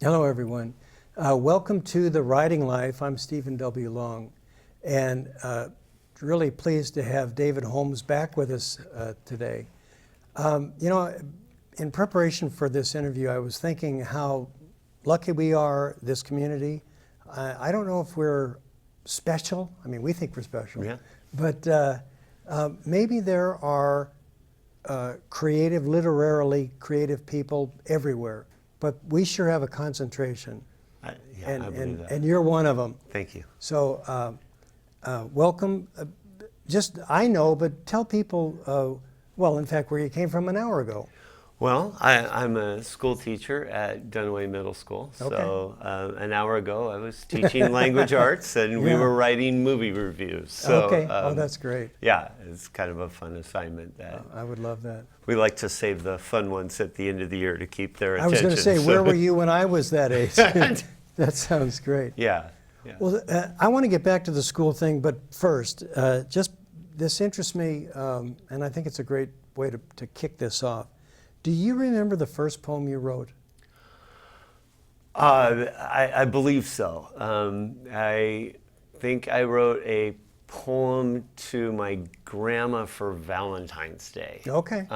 Hello, everyone. Welcome to The Writing Life. I'm Stephen W. Long, and really pleased to have David Holmes back with us today. In preparation for this interview, I was thinking how lucky we are, this community. I don't know if we're special. I mean, we think we're special. Yeah. But maybe there are literarily creative people everywhere. But we sure have a concentration, I believe that. and you're one of them. Thank you. So welcome. I know, but tell people, well, in fact, where you came from an hour ago. Well, I'm a school teacher at Dunaway Middle School. So an hour ago, I was teaching language arts, and we were writing movie reviews. So, okay. That's great. Yeah, it's kind of a fun assignment. I would love that. We like to save the fun ones at the end of the year to keep their attention. I was going to say, where were you when I was that age? That sounds great. Yeah. Well, I want to get back to the school thing, but first, this interests me, and I think it's a great way to kick this off. Do you remember the first poem you wrote? I believe so. I think I wrote a poem to my grandma for Valentine's Day. Okay.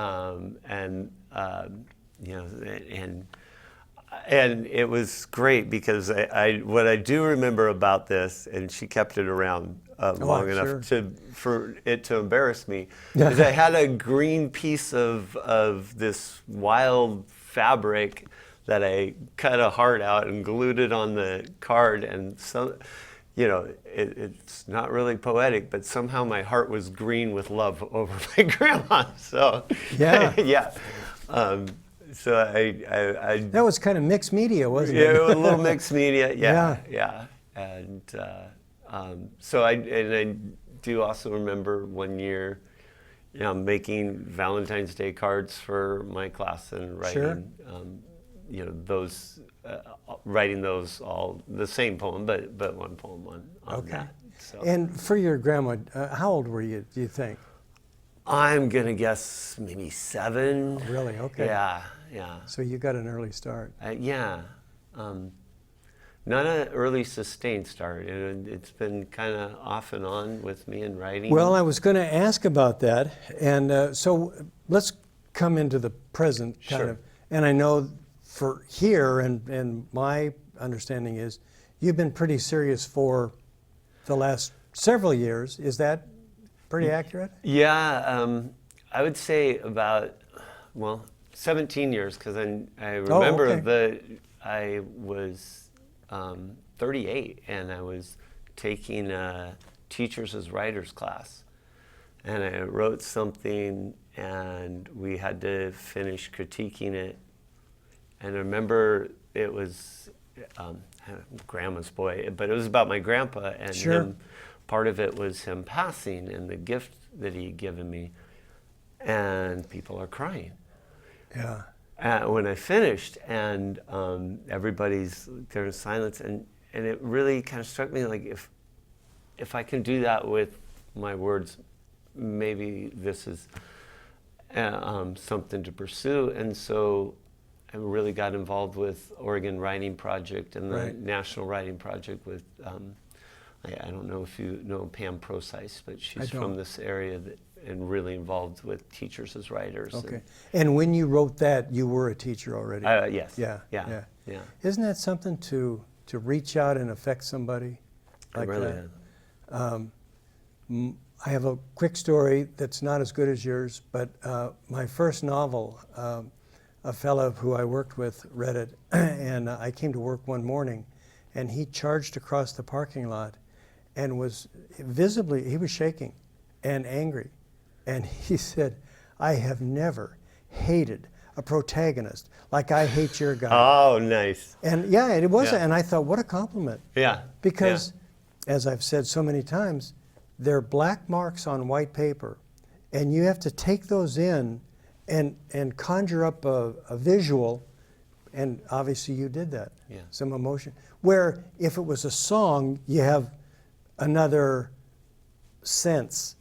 And it was great because what I do remember about this, and she kept it around long enough for it to embarrass me, is I had a green piece of this wild fabric that I cut a heart out and glued it on the card, and so, it's not really poetic, but somehow my heart was green with love over my grandma. So yeah. So I that was kind of mixed media, wasn't it? Yeah, it was a little mixed media. Yeah. And so I do also remember one year, making Valentine's Day cards for my class and writing, writing those all the same poem, but one poem on that. So. And for your grandma, how old were you, do you think? I'm gonna guess maybe 7. Really? Okay. Yeah. So you got an early start. Not an early sustained start. It's been kind of off and on with me in writing. Well, I was going to ask about that, and so let's come into the present kind of. And I know for here, and my understanding is, you've been pretty serious for the last several years. Is that pretty accurate? Yeah, I would say about 17 years, because I remember that I was 38 and I was taking a teachers as writers class, and I wrote something and we had to finish critiquing it, and I remember it was grandma's boy, but it was about my grandpa, and him, part of it was him passing and the gift that he'd given me, and people are crying. Yeah. When I finished, and everybody's there in silence, and it really kind of struck me, like, if I can do that with my words, maybe this is something to pursue. And so I really got involved with Oregon Writing Project and the National Writing Project with, I don't know if you know Pam Procyse, but she's from this area and really involved with teachers as writers. Okay. And when you wrote that, you were a teacher already? Yes. Yeah. Isn't that something to reach out and affect somebody like really that? I have a quick story that's not as good as yours, but my first novel, a fellow who I worked with read it, and I came to work one morning, and he charged across the parking lot and was he was shaking and angry. And he said, "I have never hated a protagonist like I hate your guy." Oh, nice. And it was, and I thought, what a compliment. Yeah. Because, as I've said so many times, they're black marks on white paper, and you have to take those in and conjure up a visual And obviously you did that. Yeah. Some emotion. Where if it was a song, you have another sense.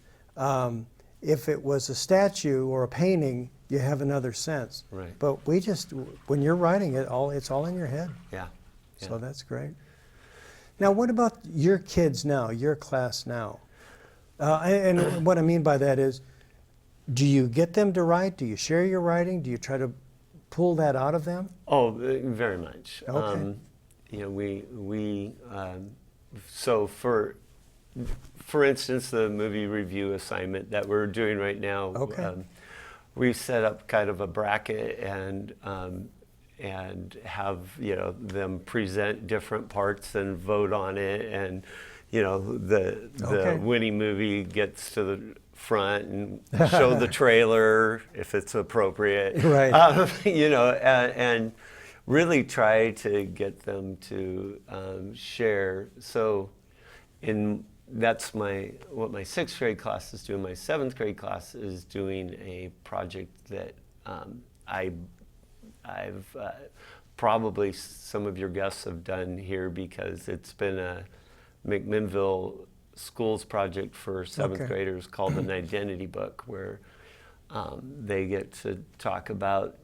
If it was a statue or a painting, you have another sense. Right. But when you're writing it, it's all in your head. Yeah. Yeah. So that's great. Now, what about your kids now, your class now? And what I mean by that is, do you get them to write? Do you share your writing? Do you try to pull that out of them? Oh, very much. Okay. You know, so for instance, the movie review assignment that we're doing right now, Okay. we set up kind of a bracket and have, you know, them present different parts and vote on it, and you know, the Okay. winning movie gets to the front and show the trailer if it's appropriate. Right. You know, and really try to get them to share. So that's what my 6th grade class is doing. My 7th grade class is doing a project that I've probably some of your guests have done here, because it's been a McMinnville schools project for 7th Okay. graders called an identity book, where they get to talk about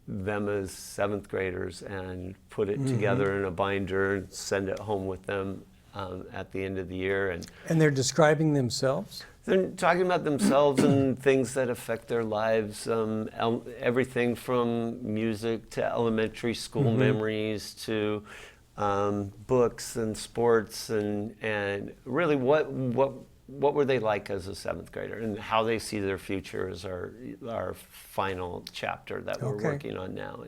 them as 7th graders and put it together in a binder and send it home with them at the end of the year. And they're describing themselves? They're talking about themselves and things that affect their lives, everything from music to elementary school memories to books and sports, and really what were they like as a 7th grader, and how they see their future as our final chapter that we're Okay. working on now.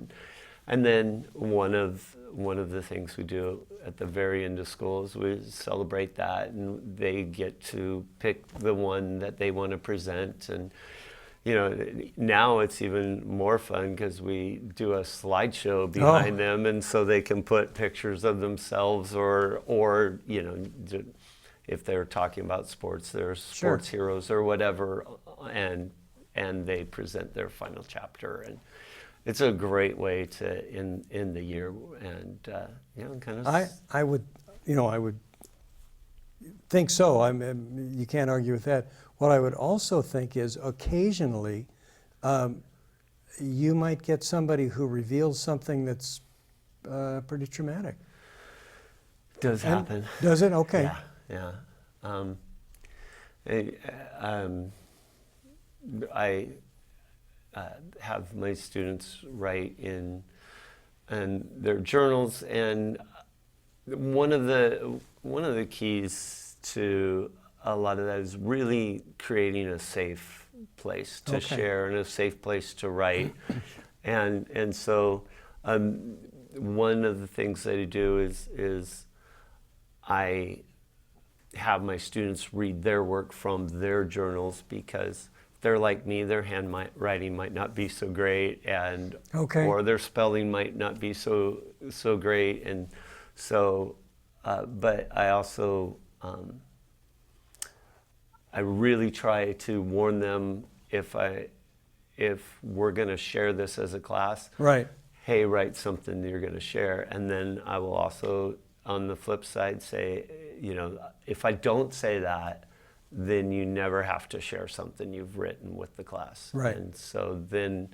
And then one of the things we do at the very end of school is we celebrate that, and they get to pick the one that they want to present. And you know, now it's even more fun because we do a slideshow behind them, and so they can put pictures of themselves, or you know, if they're talking about sports, there's sports heroes or whatever, and they present their final chapter. And it's a great way to end the year, and you know, kind of. I would think so. You can't argue with that. What I would also think is occasionally you might get somebody who reveals something that's pretty traumatic. Does happen. Does it? Okay. Yeah. I have my students write in their journals, and one of the keys to a lot of that is really creating a safe place to share and a safe place to write. and so one of the things that I do is I have my students read their work from their journals, because they're like me, their handwriting might not be so great, and or their spelling might not be so great, and so but I also I really try to warn them, if we're going to share this as a class, right? Hey, write something that you're going to share. And then I will also, on the flip side, say, you know, if I don't say that, then you never have to share something you've written with the class. Right. And so then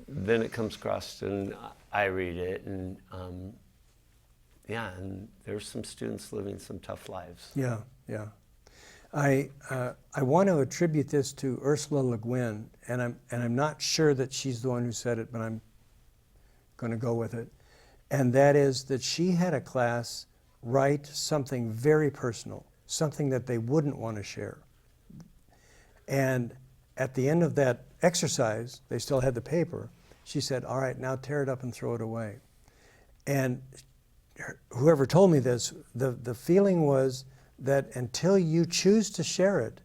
it comes across and I read it, and yeah, and there's some students living some tough lives. Yeah. I want to attribute this to Ursula Le Guin, and I'm not sure that she's the one who said it, but I'm going to go with it. And that is that she had a class write something very personal, something that they wouldn't want to share. And at the end of that exercise, they still had the paper. She said, "All right, now tear it up and throw it away." And whoever told me this, the feeling was that until you choose to share it,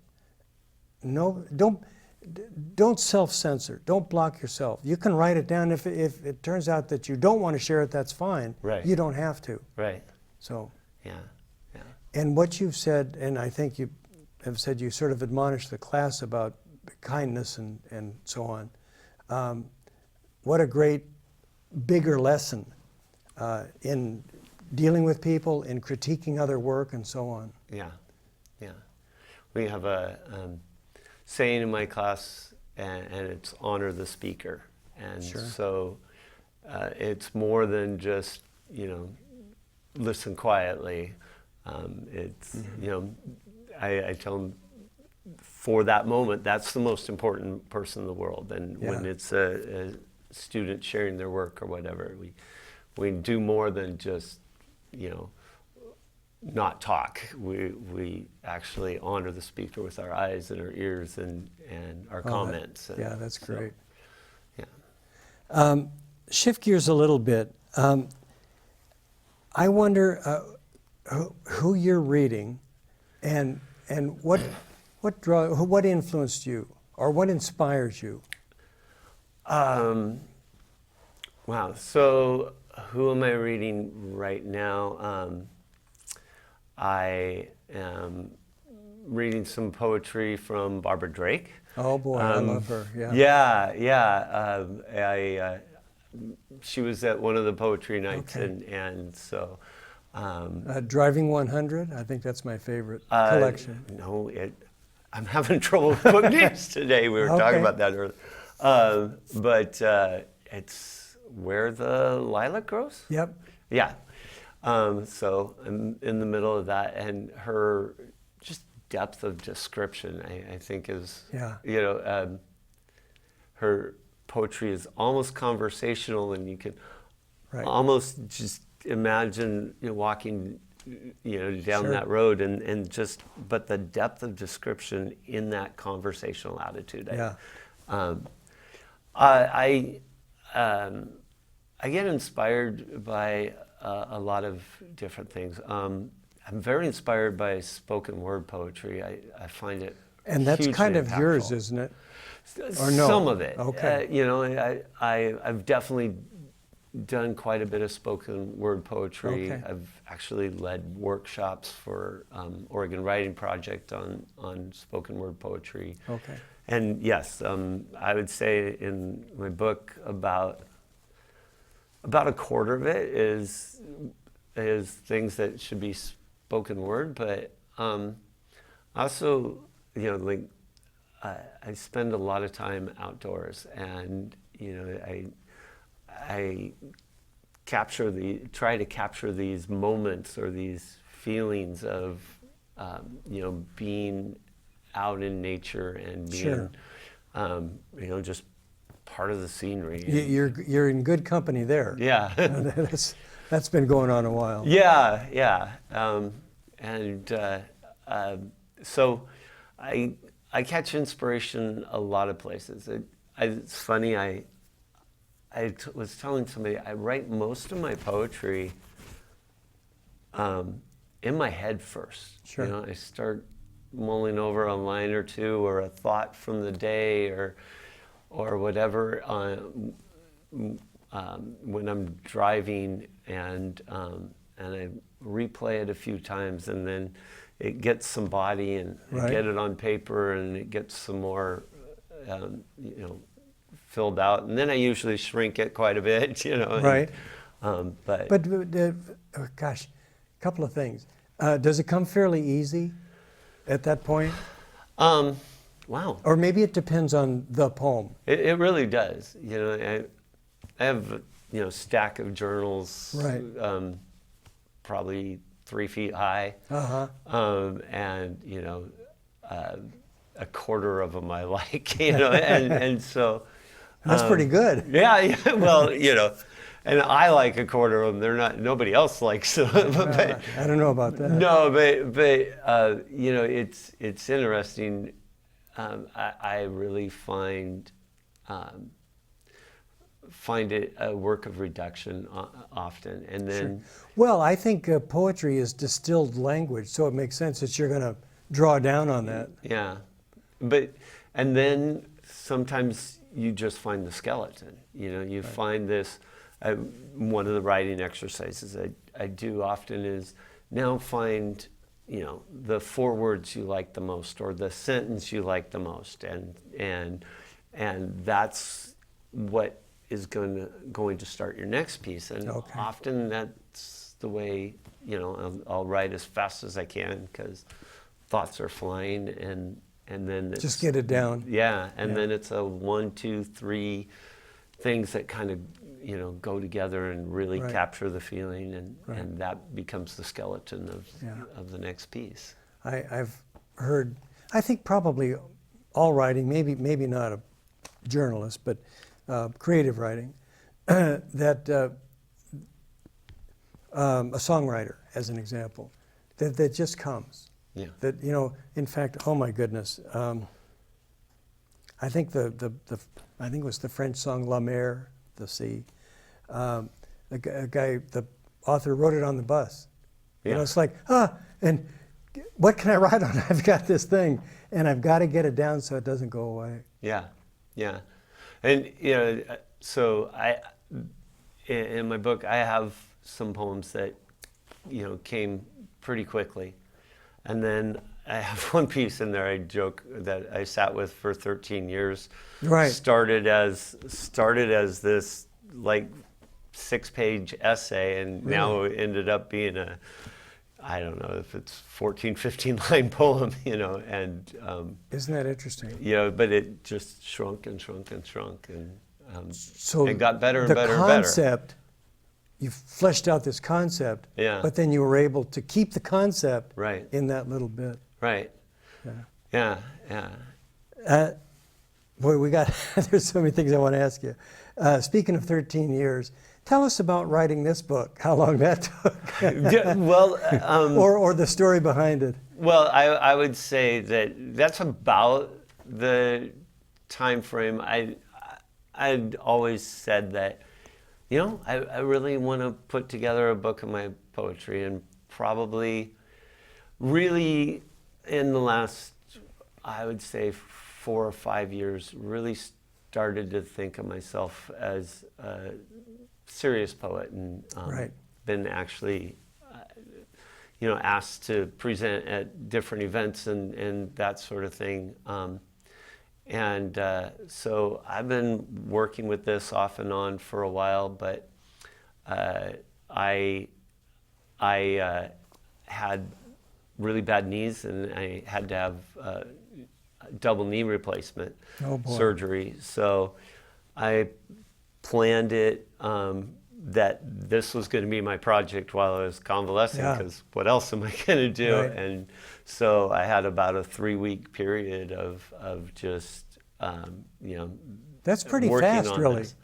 don't self-censor. Don't block yourself. You can write it down. If it turns out that you don't want to share it, that's fine. Right. You don't have to. Right. So. Yeah. And what you've said, and I think you have said, you sort of admonished the class about kindness and so on. What a great bigger lesson in dealing with people, in critiquing other work, and so on. Yeah, yeah. We have a saying in my class, and it's honor the speaker. And Sure. so it's more than just, listen quietly. It's, I tell them, for that moment, that's the most important person in the world. And when it's a student sharing their work or whatever, we do more than just, not talk. We actually honor the speaker with our eyes and our ears and our comments. Yeah, that's great. So, yeah. Shift gears a little bit. I wonder who you're reading, and what influenced you, or what inspires you? Wow. So who am I reading right now? I am reading some poetry from Barbara Drake. Oh boy, I love her. Yeah. Yeah. She was at one of the poetry nights, Okay. and so. Driving 100. I think that's my favorite collection. No, I'm having trouble with book names today. We were talking about that earlier. But it's Where the Lilac Grows? Yep. Yeah. So I'm in the middle of that, and her just depth of description, I think is, her poetry is almost conversational, and you can almost just imagine walking, down Sure. that road, and just, but the depth of description in that conversational attitude. I get inspired by a lot of different things. I'm very inspired by spoken word poetry. I find it And that's hugely kind of impactful. yours, isn't it? Or no? Some of it. Okay. I've definitely done quite a bit of spoken word poetry. Okay. I've actually led workshops for Oregon Writing Project on spoken word poetry. Okay. And yes, I would say in my book about a quarter of it is things that should be spoken word, but also, I spend a lot of time outdoors, and I try to capture these moments or these feelings of being out in nature and being Sure. just part of the scenery. You're in good company there. Yeah. That's been going on a while. Yeah. So I catch inspiration a lot of places. It's funny, I was telling somebody, I write most of my poetry in my head first. Sure. I start mulling over a line or two, or a thought from the day, or whatever, when I'm driving, and I replay it a few times, and then it gets some body, and I get it on paper, and it gets some more, filled out, and then I usually shrink it quite a bit, Right. But Gosh, a couple of things. Does it come fairly easy at that point? wow. Or maybe it depends on the poem. It really does. I have stack of journals, Right. Probably 3 feet high, and a quarter of them I like, and so That's pretty good. yeah. Well, and I like a quarter of them. Nobody else likes them. But, I don't know about that. no, but it's interesting. I really find it a work of reduction often, and then. Sure. Well, I think poetry is distilled language, so it makes sense that you're going to draw down on that. Yeah, and then sometimes you just find the skeleton. You find this. One of the writing exercises I do often is now find the 4 words you like the most, or the sentence you like the most, and that's what going to start your next piece. And Okay. often that's the way, I'll write as fast as I can because thoughts are flying, and then it's, Just get it down. Yeah, and Yeah. then it's a 1, 2, 3 things that kind of go together and really Right. capture the feeling, Right. and that becomes the skeleton Yeah. of the next piece. I've heard, I think probably all writing, maybe not a journalist, but creative writing, that a songwriter, as an example, that just comes. Yeah. That, in fact, oh my goodness, I think I think it was the French song La Mer, the sea. The author wrote it on the bus. Yeah. It's like, and what can I write on? I've got this thing, and I've got to get it down so it doesn't go away. Yeah, yeah, and so in my book I have some poems that came pretty quickly, and then I have one piece in there I joke that I sat with for 13 years. Right. Started as this like 6-page essay, and Really? now it ended up being I don't know if it's 14, 15 line poem, and Isn't that interesting? but it just shrunk and shrunk and shrunk, and So it got better and the better and better. concept, you fleshed out this concept, Yeah. but then you were able to keep the concept Right. in that little bit. Right. Yeah. Yeah. Boy, there's so many things I want to ask you. Speaking of 13 years, tell us about writing this book, how long that took, Yeah, well, or the story behind it. well, I would say that's about the time frame. I'd always said that, I really want to put together a book of my poetry, and probably really in the last, I would say, 4 or 5 years, really started to think of myself as a serious poet, and Right. been actually asked to present at different events and that sort of thing. So I've been working with this off and on for a while, but I had really bad knees, and I had to have double knee replacement Oh, boy. surgery. So I planned it that this was going to be my project while I was convalescing, Yeah. because what else am I going to do? Right. And so I had about a 3-week period of just That's pretty working fast, on really. this.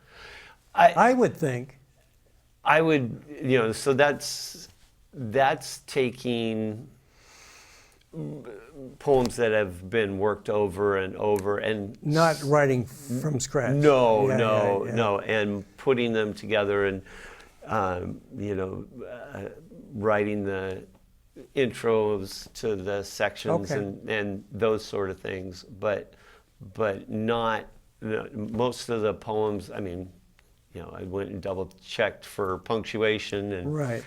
I would think. I would, so that's taking poems that have been worked over and over, and Not writing from scratch. no, Yeah, no, yeah, yeah. no, and putting them together, and writing the intros to the sections, Okay. and those sort of things, but not most of the poems. I mean, I went and double checked for punctuation, and Right.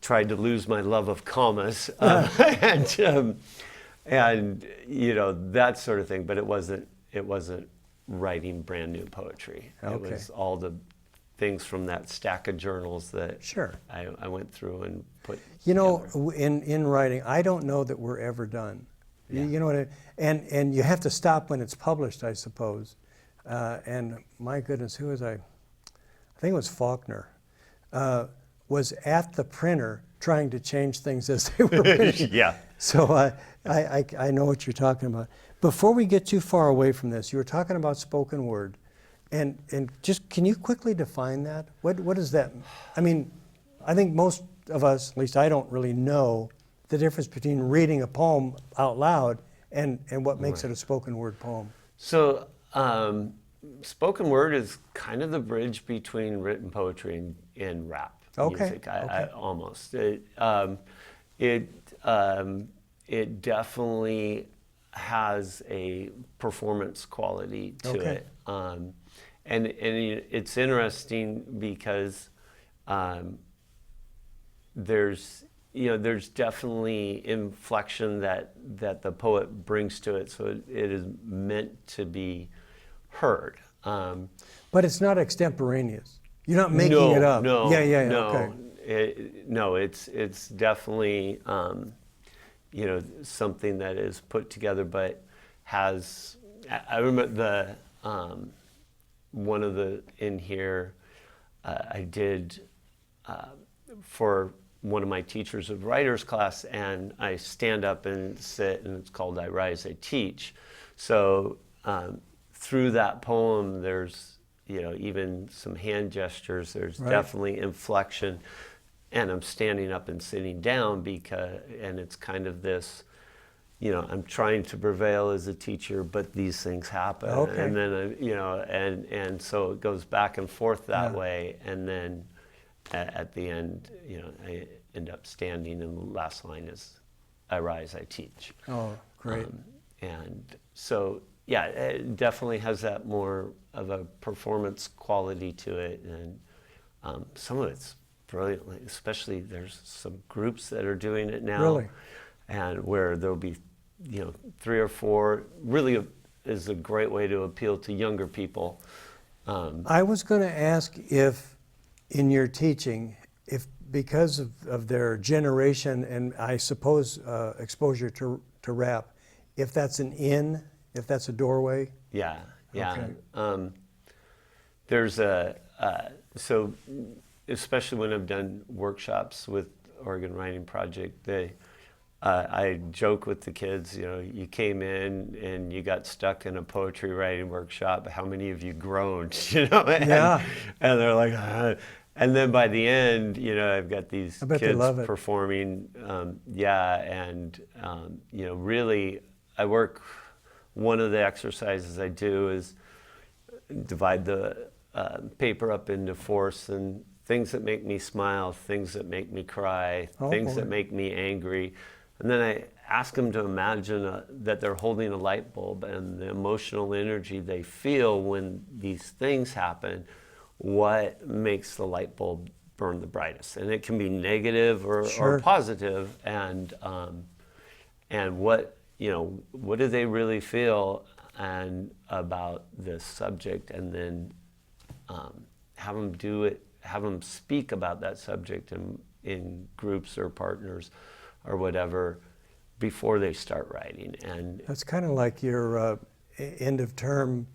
tried to lose my love of commas, and that sort of thing. But it wasn't writing brand new poetry. Okay. It was all the things from that stack of journals that Sure. I went through and put. In writing, I don't know that we're ever done. Yeah. You know what and you have to stop when it's published, I suppose. And my goodness, who was I think it was Faulkner, was at the printer trying to change things as they were written. Yeah. So I know what you're talking about. Before we get too far away from this, you were talking about spoken word. And just, can you quickly define that? What is that? I mean, I think most of us, at least I don't really know the difference between reading a poem out loud and what makes it a spoken word poem. So spoken word is kind of the bridge between written poetry and rap music. I almost. It definitely has a performance quality to it. And it's interesting because there's definitely inflection that the poet brings to it, so it is meant to be heard. But it's not extemporaneous. You're not making it up. No, Yeah. no, Okay. no. It's definitely something that is put together, but has. I remember one of the in here I did for one of my teachers of writers class, and I stand up and sit, and it's called I Rise, I Teach. So through that poem, there's even some hand gestures. There's definitely inflection, and I'm standing up and sitting down and it's kind of this. I'm trying to prevail as a teacher, but these things happen, and then and so it goes back and forth that way, and then at the end, I end up standing, and the last line is, "I rise, I teach." Oh, great! And so, yeah, it definitely has that more of a performance quality to it, and some of it's brilliant. Especially, there's some groups that are doing it now. Really? And where there'll be, 3 or 4, really is a great way to appeal to younger people. I was going to ask if, in your teaching, if because of their generation and I suppose exposure to rap, if that's if that's a doorway? Yeah. Okay. There's so especially when I've done workshops with Oregon Writing Project, I joke with the kids, you came in and you got stuck in a poetry writing workshop. How many of you groaned? And they're like, and then by the end, I've got these kids performing. Really, I work. One of the exercises I do is divide the paper up into force and things that make me smile, things that make me cry, things that make me angry. And then I ask them to imagine that they're holding a light bulb, and the emotional energy they feel when these things happen, what makes the light bulb burn the brightest. And it can be negative or positive, and what do they really feel and about this subject, and then have them speak about that subject in groups or partners or whatever before they start writing. And that's kind of like your end of term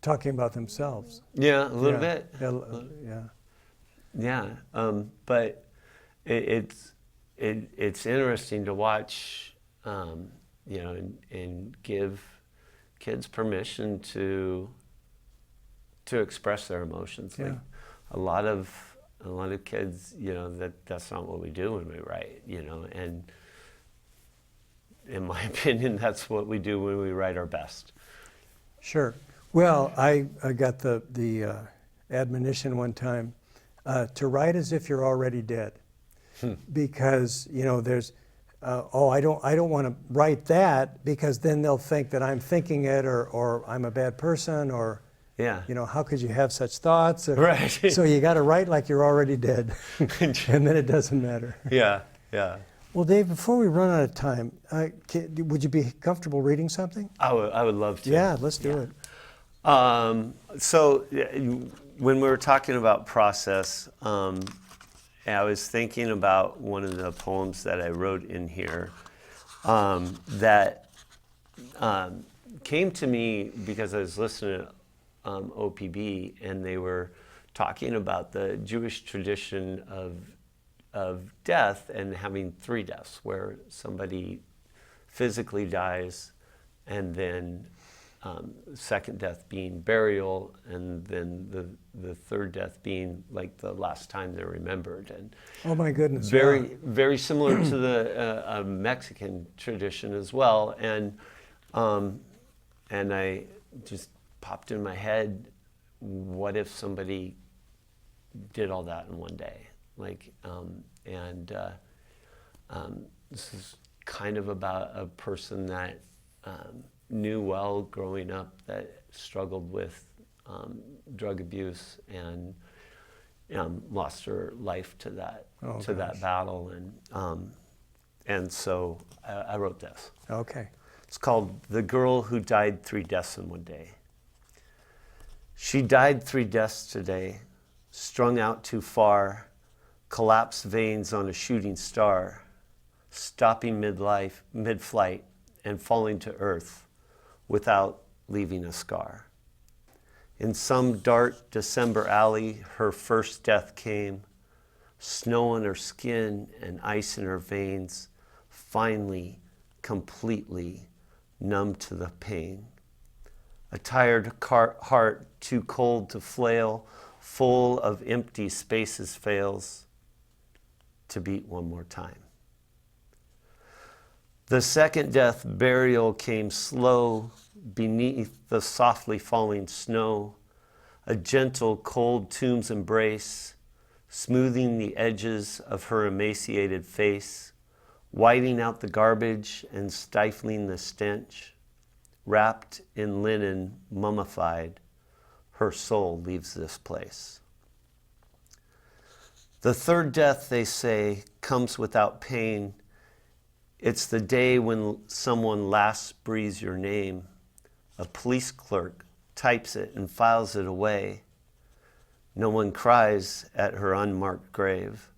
talking about themselves. Yeah, a little bit. Yeah. But it's interesting to watch, and give kids permission to express their emotions. Yeah. Like a lot of kids, that's not what we do when we write, and in my opinion, that's what we do when we write our best. Sure. Well, I got the admonition one time to write as if you're already dead, because there's I don't want to write that because then they'll think that I'm thinking it or I'm a bad person or how could you have such thoughts? Right. So you got to write like you're already dead, and then it doesn't matter. Yeah. Well, Dave, before we run out of time, would you be comfortable reading something? I would love to. Yeah, let's do it. So when we were talking about process, I was thinking about one of the poems that I wrote in here that came to me because I was listening to OPB, and they were talking about the Jewish tradition of death and having 3 deaths, where somebody physically dies, and then second death being burial, and then the third death being like the last time they're remembered. And oh my goodness! Very similar to the Mexican tradition as well. And I just popped in my head, what if somebody did all that in one day? This is kind of about a person that knew well growing up that struggled with drug abuse and lost her life to that that battle, and so I wrote this. Okay. It's called "The Girl Who Died 3 Deaths in One Day." She died 3 deaths today, strung out too far, collapsed veins on a shooting star, stopping mid-flight, and falling to earth without leaving a scar. In some dark December alley, her first death came, snow on her skin and ice in her veins, finally, completely numb to the pain. A tired heart too cold to flail, full of empty spaces fails to beat one more time. The second death, burial, came slow beneath the softly falling snow, a gentle cold tomb's embrace, smoothing the edges of her emaciated face, whiting out the garbage and stifling the stench. Wrapped in linen, mummified, her soul leaves this place. The third death, they say, comes without pain. It's the day when someone last breathes your name. A police clerk types it and files it away. No one cries at her unmarked grave.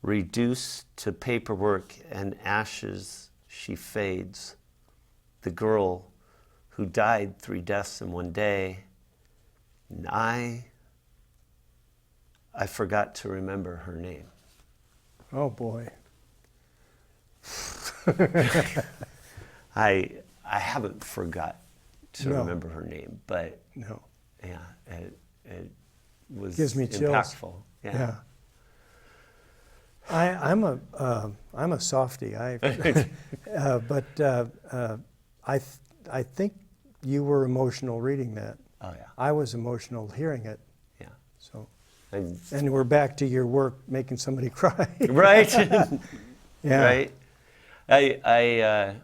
Reduced to paperwork and ashes, she fades. The girl who died 3 deaths in one day, and I forgot to remember her name. Oh boy. I haven't forgot to No. remember her name, but No. yeah, it was Gives me chills. impactful. Yeah. I'm a softie. I think you were emotional reading that. Oh yeah. I was emotional hearing it. Yeah. So, And, and we're back to your work making somebody cry. right. Yeah. Right. I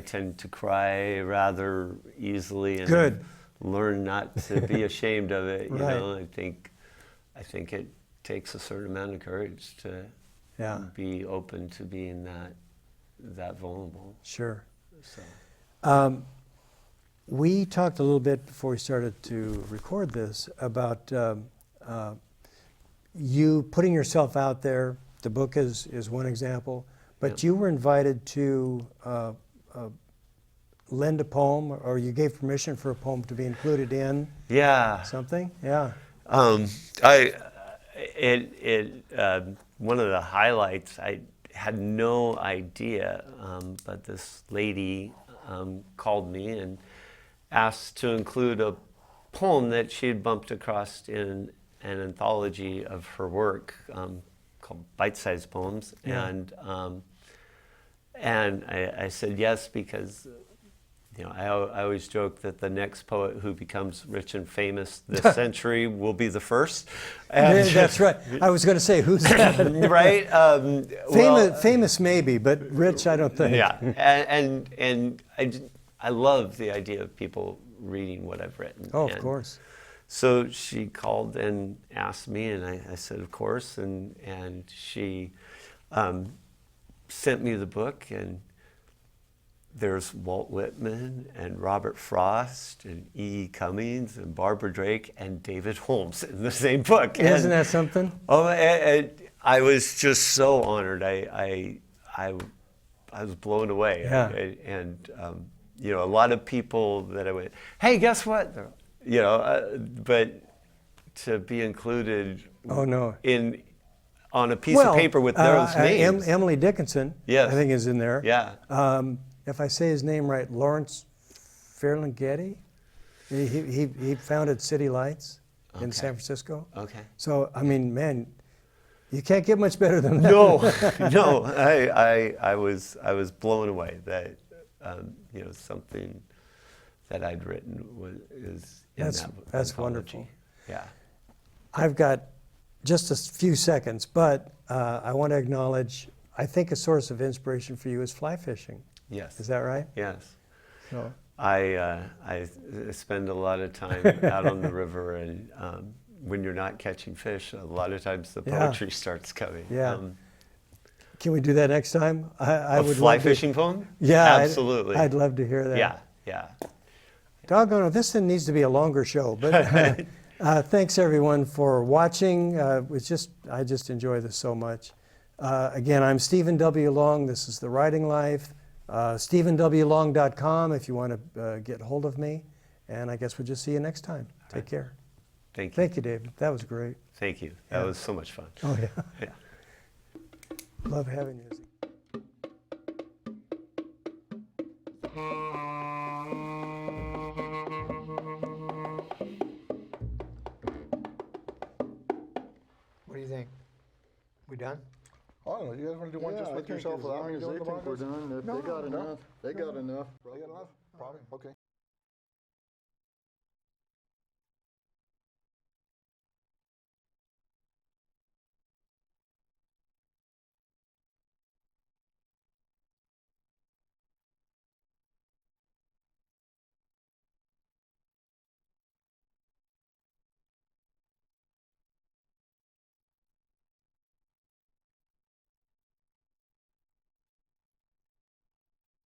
tend to cry rather easily and Good. learn not to be ashamed of it. You Right. know, I think it takes a certain amount of courage to Yeah. be open to being that vulnerable. Sure. So We talked a little bit before we started to record this about you putting yourself out there. The book is one example, but Yeah. you were invited to lend a poem, or you gave permission for a poem to be included in yeah. something. Yeah. One of the highlights, I had no idea, but this lady called me and asked to include a poem that she had bumped across in an anthology of her work called Bite-Sized Poems. Yeah. And I said yes because, you know, I always joke that the next poet who becomes rich and famous this century will be the first. And That's right. I was going to say, who's that? right? Famous maybe, but rich I don't think. Yeah, and I love the idea of people reading what I've written. Oh, of And course. So she called and asked me, and I said, of course, and she sent me the book, and there's Walt Whitman and Robert Frost and E. Cummings and Barbara Drake and David Holmes in the same book. Isn't that something? Oh, and I was just so honored. I was blown away. Yeah. And you know, a lot of people that I went, hey, guess what? You know, but to be included Oh, no. on a piece of paper with those names. Emily Dickinson, Yes. I think, is in there. Yeah. If I say his name right, Lawrence Ferlinghetti. He founded City Lights in San Francisco. Okay. So, I mean, man, you can't get much better than that. No. I was blown away that you know, something that I'd written is in That's anthology. wonderful. Yeah. I've got just a few seconds, but I want to acknowledge, I think a source of inspiration for you is fly fishing. Yes. Is that right? Yes. So, I spend a lot of time out on the river, and when you're not catching fish, a lot of times the Yeah. poetry starts coming. Yeah. Can we do that next time? I A would fly love to- fishing poem? Yeah, Absolutely. I'd love to hear that. Yeah. Yeah. Doggone it, this thing needs to be a longer show, but thanks everyone for watching. I just enjoy this so much. Again, I'm Stephen W. Long. This is The Writing Life. StephenWLong.com if you want to get hold of me. And I guess we'll just see you next time. Take care. Thank you. Thank you, David. That was great. Thank you. That was so much fun. Oh, yeah. Yeah. Love having you. What do you think? We done? I don't know. You guys want to do one just with yourself without me doing the I think we're bongos? done. If No, they got no. enough. They got enough. They got enough? Probably. Okay.